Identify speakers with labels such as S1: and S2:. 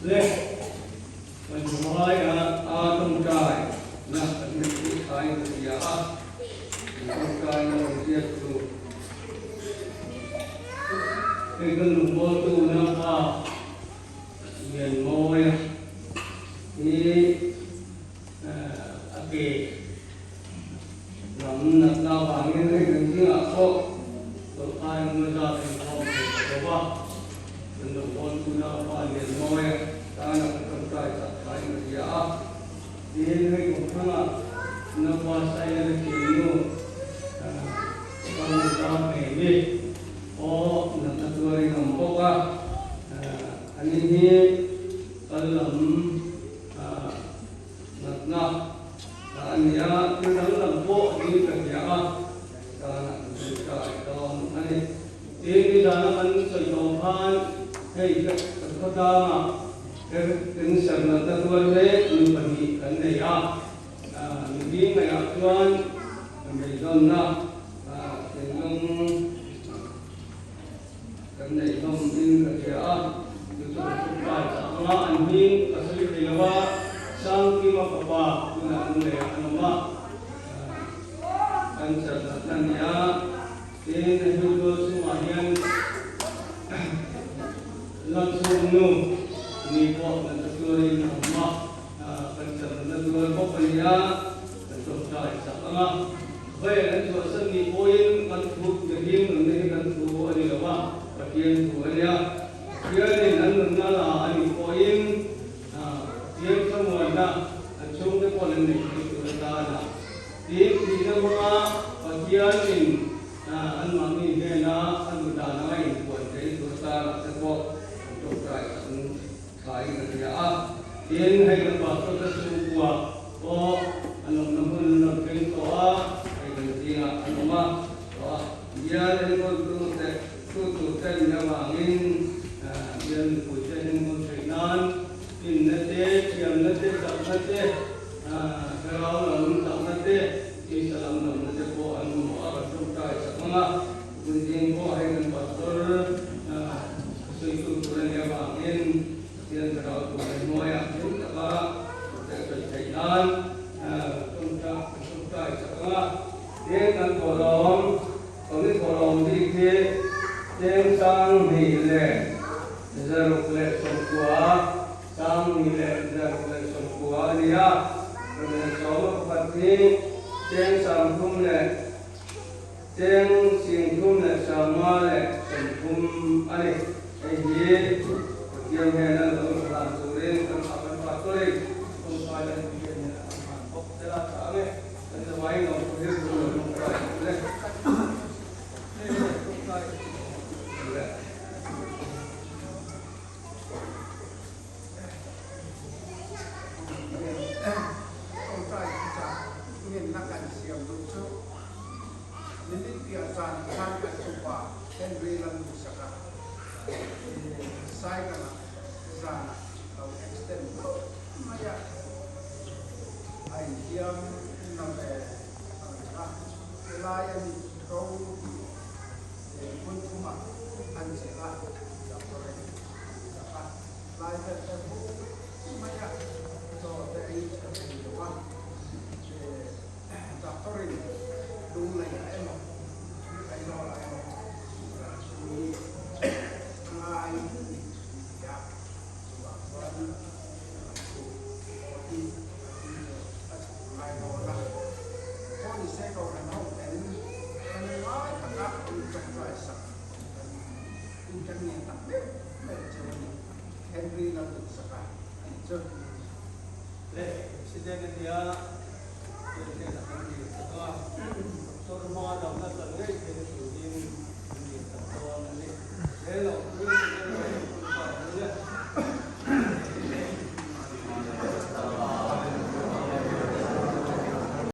S1: lệ mình nói trong trại là mình đi khai thì trong trại là diệt tu cái lục vô tu nó vào miền môi thì kì nằm nằm nào bằng những cái gì ở phố tôi khai người ta thành phong thì có ba cái lục vô tu nó vào miền môi ta là trong trại tập khai người thì cái cũng không nó qua sai là cái gì con ta phải biết ô là ta tôi làm bộ anh ấy cần làm nát nát anh ấy cứ làm bộ đi cái gì ta là cái đó anh ấy cái đó nó anh sẽ làm phan hay cái đó mà cái sản phẩm ta tôi lấy mình phải nghĩ cái này mình biết này tuan mình làm na cái này không in cái gì chúng tôi phải sáng anh in cái gì thì là sang khi mà papa chúng ta cũng để anh mà anh sẽ làm nhà thì chúng tôi sẽ mà hiện làm xong nu ni bộ là tôi làm mà anh sẽ làm tôi có phải nhà tôi phải sáng vậy là chúng ta sẽ đi poin kan thu cái hiểm này kan thu anh là mà kiên thu anh ya kiên này anh nói là anh poin kiên trong nguồn đó chung cái con này chúng ta là kiên thì nó mà kiên thì anh mà mình nghe nó anh đã nói quần đấy chúng ta là sẽ có trong cái khai cái ya kiên hay là bảo tôi sẽ chung qua ô anh làm cái đó anh mà giờ thì tôi tên nhà bangin dân của dân của Việt Nam in nét chiêm nét tập nét cái đó là mình tập nét thì sẽ làm nét của anh mà ở trong trại sẽ mà mình riêng có hay cần bắt đầu xây dựng của nhà bangin dân cái đó của mình mua ăn chúng ta sẽ phải làm trong trại sẽ mà tiếng anh cổ đồng còn cái cổ đồng thì thế tiếng sang thì lệ giờ lúc lệ sông quá sang thì lệ giờ lúc lệ sông quá đi á rồi mình sống ở thì tiếng sang thum lệ tiếng xin thum lệ sang ma lệ sông thum anh ấy gì tiếng nghe nó làm chủ đến cần phải bắt tôi không phải là chuyện mà bốc ra cả này nên là máy nó cũng hết rồi không phải đấy